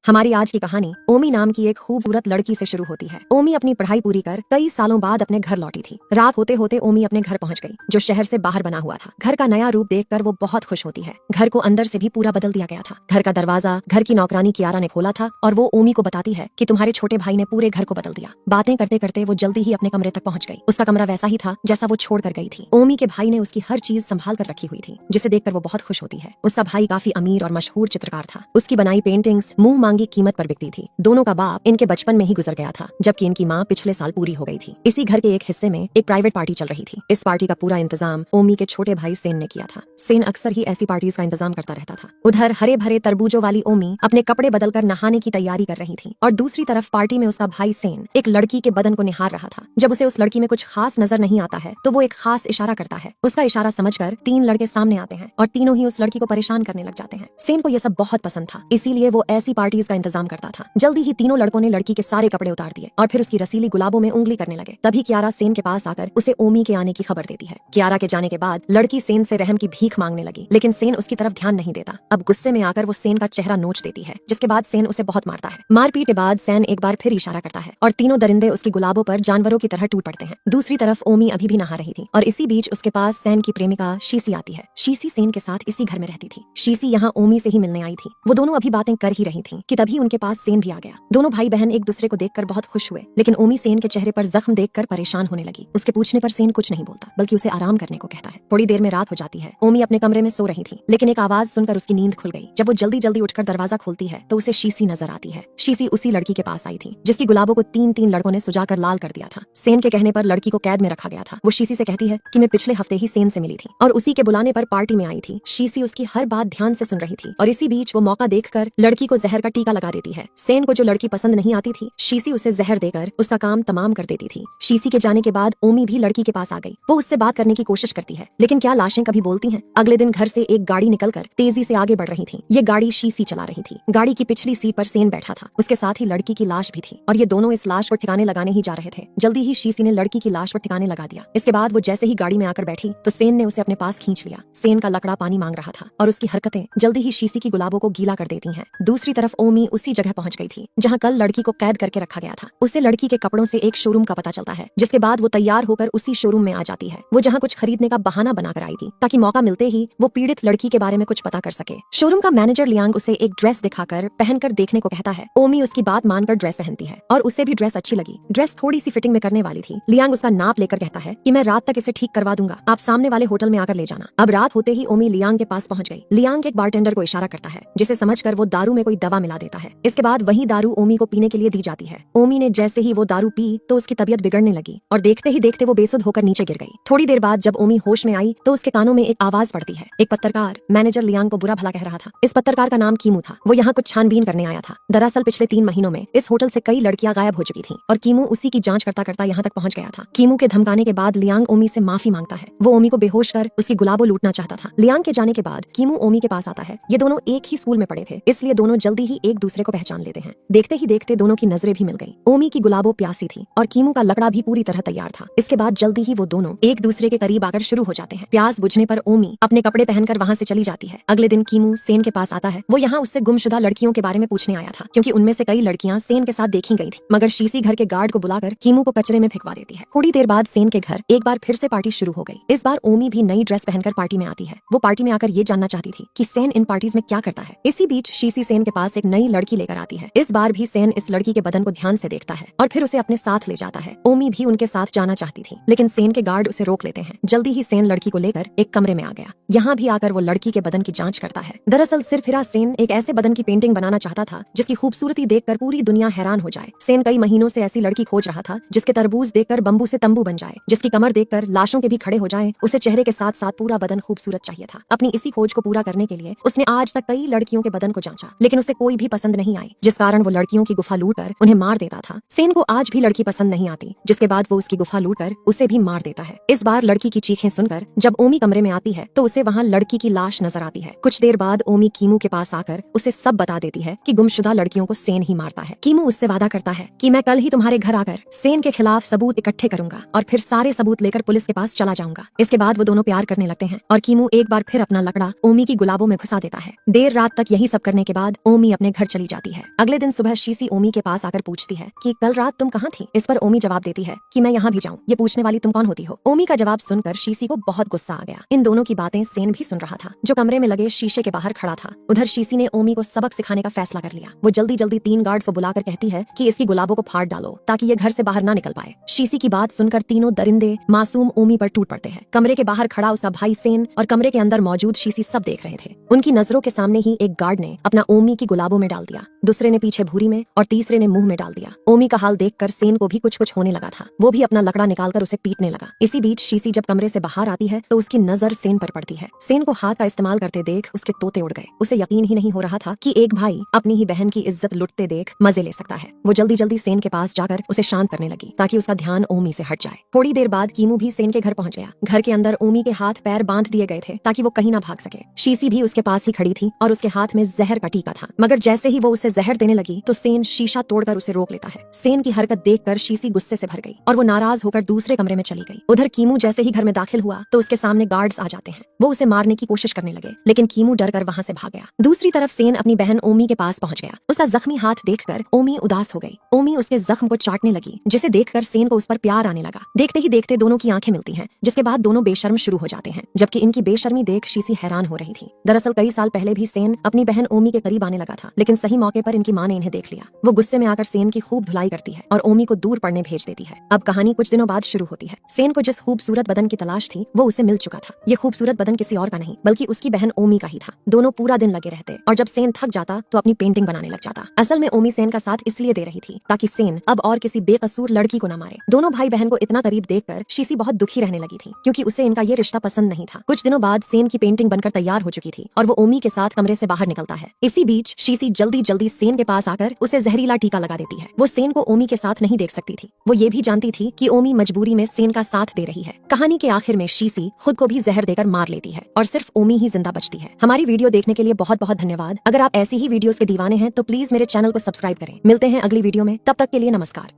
हमारी आज की कहानी ओमी नाम की एक खूबसूरत लड़की से शुरू होती है। ओमी अपनी पढ़ाई पूरी कर कई सालों बाद अपने घर लौटी थी। रात होते होते ओमी अपने घर पहुंच गई, जो शहर से बाहर बना हुआ था। घर का नया रूप देखकर वो बहुत खुश होती है। घर को अंदर से भी पूरा बदल दिया गया था। घर का दरवाजा घर की नौकरानी कियारा ने खोला था और वो ओमी को बताती है कि तुम्हारे छोटे भाई ने पूरे घर को बदल दिया। बातें करते करते वो जल्दी ही अपने कमरे तक पहुंच गई। उसका कमरा वैसा ही था जैसा वो छोड़ कर गई थी। ओमी के भाई ने उसकी हर चीज संभाल कर रखी हुई थी, जिसे देखकर वो बहुत खुश होती है। उसका भाई काफी अमीर और मशहूर चित्रकार था। उसकी बनाई पेंटिंग्स मुंह मांगी कीमत पर बिकती थी। दोनों का बाप इनके बचपन में ही गुजर गया था, जबकि इनकी माँ पिछले साल पूरी हो गई थी। इसी घर के एक हिस्से में एक प्राइवेट पार्टी चल रही थी। इस पार्टी का पूरा इंतजाम ओमी के छोटे भाई सेन ने किया था। सेन अक्सर ही ऐसी पार्टीज का इंतजाम करता रहता था। उधर हरे भरे तरबूजों वाली ओमी अपने कपड़े बदलकर नहाने की तैयारी कर रही थी और दूसरी तरफ पार्टी में उसका भाई सेन एक लड़की के बदन को निहार रहा था। जब उसे उस लड़की में कुछ खास नजर नहीं आता है तो वो एक खास इशारा करता है। उसका इशारा समझकर तीन लड़के सामने आते हैं और तीनों ही उस लड़की को परेशान करने लग जाते हैं। सेन को यह सब बहुत पसंद था, इसीलिए वो ऐसी पार्टीज का इंतजाम करता था। जल्दी ही तीनों लड़कों ने लड़की के सारे कपड़े उतार दिए और फिर उसकी रसीली गुलाबों में उंगली करने लगे। तभी कियारा सेन के पास आकर उसे ओमी के आने की खबर देती है। कियारा के जाने के बाद लड़की सेन से रहम की भीख मांगने लगी, लेकिन सेन उसकी तरफ ध्यान नहीं देता। अब गुस्से में आकर वो सेन का चेहरा नोच देती है, जिसके बाद सेन उसे बहुत मारता है। मारपीट के बाद सेन एक बार फिर इशारा करता है और तीनों दरिंदे उसकी गुलाबों पर जानवरों की तरह टूट पड़ते हैं। दूसरी तरफ ओमी अभी भी नहा रही थी और इसी बीच उसके पास सेन की प्रेमिका शीसी आती है। शीसी सेन के साथ इसी घर में रहती थी। शीसी यहाँ ओमी से ही मिलने आई थी। वो दोनों अभी बातें कर ही रही थी कि तभी उनके पास सेन भी आ गया। दोनों भाई बहन एक दूसरे को देखकर बहुत खुश हुए, लेकिन ओमी सेन के चेहरे पर जख्म देखकर परेशान होने लगी। उसके पूछने पर सेन कुछ नहीं बोलता, बल्कि उसे आराम करने को कहता है। थोड़ी देर में रात हो जाती है। ओमी अपने कमरे में सो रही थी, लेकिन एक आवाज सुनकर उसकी नींद खुल गई। जब वो जल्दी जल्दी उठकर दरवाजा खोलती है तो उसे शीसी नजर आती है। शीसी उसी लड़की के पास आई थी जिसकी गुलाबों को तीन तीन लड़कों ने सुजाकर लाल कर दिया था। सेन के कहने पर लड़की को कैद में रखा गया था। वो शीसी से कहती है कि मैं पिछले हफ्ते ही सेन से मिली थी और उसी के बुलाने पर पार्टी में आई थी। शीसी उसकी हर बात ध्यान से सुन रही थी और इसी बीच वो मौका देखकर लड़की को जहर का टीका लगा देती है। सेन को जो लड़की पसंद नहीं आती थी, शीसी उसे जहर देकर उसका काम तमाम कर देती थी। शीसी के जाने के बाद ओमी भी लड़की के पास आ गई। वो उससे बात करने की कोशिश करती है, लेकिन क्या लाशें कभी बोलती हैं? अगले दिन घर से एक गाड़ी निकलकर तेजी से आगे बढ़ रही थी। ये गाड़ी शीसी चला रही थी। गाड़ी की पिछली सीट पर सेन बैठा था। उसके साथ ही लड़की की लाश भी थी और ये दोनों इस लाश को ठिकाने लगाने ही जा रहे थे। जल्दी ही शीसी ने लड़की की लाश को ठिकाने लगा दिया। इसके बाद वो जैसे ही गाड़ी में आकर बैठी तो सेन ने उसे अपने पास खींच लिया। सेन का लकड़ा पानी मांग रहा था और उसकी हरकतें जल्दी ही शीसी की गुलाबों को गीला कर देती हैं। दूसरी तरफ ओमी उसी जगह पहुंच गई थी जहां कल लड़की को कैद करके रखा गया था। उसे लड़की के कपड़ों से एक शोरूम का पता चलता है, जिसके बाद वो तैयार होकर उसी शोरूम में आ जाती है। वो जहाँ कुछ खरीदने का बहाना बनाकर आई थी ताकि मौका मिलते ही वो पीड़ित लड़की के बारे में कुछ पता कर सके। शोरूम का मैनेजर लियांग उसे एक ड्रेस दिखाकर पहनकर देखने को कहता है। ओमी उसकी बात मानकर ड्रेस पहनती है और उसे भी ड्रेस अच्छी लगी। ड्रेस थोड़ी सी फिटिंग में करने वाली थी। लियांग उसका नाप लेकर कहता है कि मैं रात तक इसे ठीक करवा दूंगा, आप सामने वाले होटल में आकर ले जाना। अब रात होते ही ओमी लियांग के पास पहुंच गई। लियांग एक बारटेंडर को इशारा करता है, जिसे समझकर वो दारू में कोई दवा मिला देता है। इसके बाद वही दारू ओमी को पीने के लिए दी जाती है। ओमी ने जैसे ही वो दारू पी तो उसकी तबीयत बिगड़ने लगी और देखते ही देखते वो बेसुध होकर नीचे गिर गई। थोड़ी देर बाद जब ओमी होश में आई तो उसके कानों में एक आवाज पड़ती है। एक पत्रकार मैनेजर लियांग को बुरा भला कह रहा था। इस पत्रकार का नाम कीमू था। वो यहाँ कुछ छानबीन करने आया था। दरअसल पिछले 3 महीनों में इस होटल से कई लड़कियां गायब हो चुकी थी और कीमू उसी की जांच करता करता यहाँ तक पहुँच गया था। कीमू के धमकाने के बाद लियांग ओमी से माफी मांगता है। वो ओमी को बेहोश कर उसकी गुलाबों लूटना चाहता था। लियांग के जाने के बाद कीमू ओमी के पास आता है। ये दोनों एक ही स्कूल में पढ़े थे, इसलिए दोनों जल्दी ही एक दूसरे को पहचान लेते हैं। देखते ही देखते दोनों की नजरें भी मिल गई। ओमी की गुलाबों प्यासी थी और कीमू का लकड़ा भी पूरी तरह तैयार था। इसके बाद जल्दी ही वो दोनों एक दूसरे के करीब आकर शुरू हो जाते हैं। प्यास बुझने पर ओमी अपने कपड़े पहनकर वहाँ से चली जाती है। अगले दिन कीमू सेन के पास आता है। वो यहाँ उससे गुमशुदा लड़कियों के बारे में पूछने आया था, क्योंकि उनमें से कई लड़कियां सेन के साथ देखी गई थी। मगर शीसी घर के गार्ड को बुलाकर कीमू को कचरे में फेंकवा देती है। थोड़ी देर बाद सेन के घर एक बार फिर से पार्टी शुरू हो गई। इस बार ओमी भी नई ड्रेस पहनकर पार्टी में आती है। वो पार्टी में आकर ये जानना चाहती थी कि सेन इन पार्टीज में क्या करता है। इसी बीच शीसी सेन के पास एक नई लड़की लेकर आती है। इस बार भी सेन इस लड़की के बदन को ध्यान से देखता है और फिर उसे अपने साथ ले जाता है। ओमी भी उनके साथ जाना चाहती थी, लेकिन सेन के गार्ड उसे रोक लेते हैं। जल्दी ही सेन लड़की को लेकर एक कमरे में आ गया। यहाँ भी आकर वो लड़की के बदन की जांच करता है। दरअसल सिरफिरा सेन एक ऐसे बदन की पेंटिंग बनाना चाहता था जिसकी खूबसूरती देखकर पूरी दुनिया हैरान हो जाए। सेन कई महीनों से ऐसी लड़की खोज रहा था जिसके तरबूज देखकर बम्बू से तंबू बन जाए, जिसकी कमर देखकर लाशों के भी खड़े हो जाए। उसे चेहरे के साथ साथ पूरा बदन खूबसूरत चाहिए था। अपनी इसी खोज को पूरा करने के लिए उसने आज तक कई लड़कियों के बदन को जांचा, लेकिन उसे कोई भी पसंद नहीं आई, जिस कारण वो लड़कियों की गुफा लूटकर उन्हें मार देता था। सेन को आज भी लड़की पसंद नहीं आती, जिसके बाद वो उसकी गुफा लूटकर उसे भी मार देता है। इस बार लड़की की चीखें सुनकर जब ओमी कमरे में आती है तो उसे वहाँ लड़की की लाश नजर आती है। कुछ देर बाद ओमी कीमू के पास आकर उसे सब बता देती है कि गुमशुदा लड़कियों को सेन ही मारता है। कीमू उससे वादा करता है कि मैं कल ही तुम्हारे घर आकर सेन के खिलाफ सबूत इकट्ठे करूंगा और फिर सारे सबूत लेकर पुलिस के पास चला जाऊंगा। इसके बाद वो दोनों प्यार करने लगते हैं और कीमू एक बार फिर अपना लकड़ा ओमी की गुलाबों में घुसा देता है। देर रात तक यही सब करने के बाद ओमी अपने घर चली जाती है। अगले दिन सुबह शीशी ओमी के पास आकर पूछती है कि कल रात तुम कहाँ थी। इस पर ओमी जवाब देती है कि मैं यहाँ भी जाऊँ, ये पूछने वाली तुम कौन होती हो। ओमी का जवाब सुनकर शीशी को बहुत गुस्सा आ गया। इन दोनों की बातें सेन भी सुन रहा था, जो कमरे में लगे शीशे के बाहर खड़ा था। उधर शीशी ने ओमी को सबक सिखाने का फैसला कर लिया। वो जल्दी जल्दी 3 गार्ड्स को बुलाकर कहती है कि इसकी गुलाबों को फाड़ डालो ताकि ये घर से बाहर ना निकल पाए। शीशी की बात सुनकर तीनों दरिंदे मासूम ओमी पर टूट पड़ते हैं। कमरे के बाहर खड़ा उसका भाई सेन और कमरे के अंदर मौजूद शीशी सब देख रहे थे। उनकी नजरों के सामने ही एक गार्ड ने अपना ओमी की गुलाबों में डाल दिया, दूसरे ने पीछे भूरी में और तीसरे ने मुंह में डाल दिया। ओमी का हाल देखकर सेन को भी कुछ कुछ होने लगा था। वो भी अपना लकड़ा निकालकर उसे पीटने लगा। इसी बीच शीशी जब कमरे से बाहर आती है तो उसकी नजर सेन पर पड़ती है। सेन को हाथ का इस्तेमाल करते देख उसके तोते उड़ गए। उसे यकीन ही नहीं हो रहा था कि एक भाई अपनी ही बहन की इज्जत लुटते देख मजे ले सकता है। वो जल्दी जल्दी सेन के पास जाकर उसे शांत करने लगी ताकि उसका ध्यान ओमी से हट जाए। थोड़ी देर बाद कीमू भी सेन के घर पहुंच गया। घर के अंदर ओमी के हाथ पैर बांध दिए गए थे ताकि वो कहीं ना भाग सके। शीशी भी उसके पास ही खड़ी थी और उसके हाथ में जहर का टीका था, मगर जैसे ही वो उसे जहर देने लगी तो सेन शीशा तोड़कर उसे रोक लेता है। सेन की हरकत देखकर शीशी गुस्से से भर गई और वो नाराज होकर दूसरे कमरे में चली गई। उधर कीमू जैसे ही घर में दाखिल हुआ तो उसके सामने गार्ड्स आ जाते हैं। वो उसे मारने की कोशिश करने लगे, लेकिन कीमू डर कर वहाँ से भाग गया। दूसरी तरफ सेन अपनी बहन ओमी के पास पहुंच गया। उसका जख्मी हाथ देखकर ओमी उदास हो गई। ओमी उसके जख्म को चाटने लगी, जिसे देखकर सेन को उस पर प्यार आने लगा। देखते ही देखते दोनों की आंखें मिलती हैं, जिसके बाद दोनों बेशर्म शुरू हो जाते हैं। जबकि इनकी बेशर्मी देख शीशी हैरान हो रही थी। दरअसल कई साल पहले भी सेन अपनी बहन ओमी के करीब आने लगा था, लेकिन सही मौके पर इनकी माँ ने इन्हें देख लिया। वो गुस्से में आकर सेन की खूब धुलाई करती है और ओमी को दूर पड़ने भेज देती है। अब कहानी कुछ दिनों बाद शुरू होती है। सेन को जिस खूबसूरत बदन की तलाश थी वो उसे मिल चुका था। ये खूबसूरत बदन किसी और का नहीं बल्कि उसकी बहन ओमी का ही था। दोनों पूरा दिन लगे रहते और जब सेन थक जाता तो अपनी पेंटिंग बनाने लग जाता। असल में ओमी सेन का साथ इसलिए दे रही थी ताकि सेन अब और किसी बेकसूर लड़की को न मारे। दोनों भाई बहन को इतना करीब देखकर शीशी बहुत दुखी रहने लगी थी, क्योंकि उसे इनका ये रिश्ता पसंद नहीं था। कुछ दिनों बाद सेन की पेंटिंग बनकर तैयार हो चुकी थी और वो ओमी के साथ कमरे से बाहर निकलता है। इसी बीच शीशी जल्दी जल्दी सेन के पास आकर उसे जहरीला टीका लगा देती है। वो सेन को ओमी के साथ नहीं देख सकती थी। वो ये भी जानती थी कि ओमी मजबूरी में सेन का साथ दे रही है। कहानी के आखिर में शीशी खुद को भी जहर देकर मार लेती है और सिर्फ ओमी ही जिंदा बचती है। हमारी वीडियो देखने के लिए बहुत बहुत धन्यवाद। अगर आप ऐसी ही वीडियोस के दीवाने हैं तो प्लीज मेरे चैनल को सब्सक्राइब करें। मिलते हैं अगली वीडियो में, तब तक के लिए नमस्कार।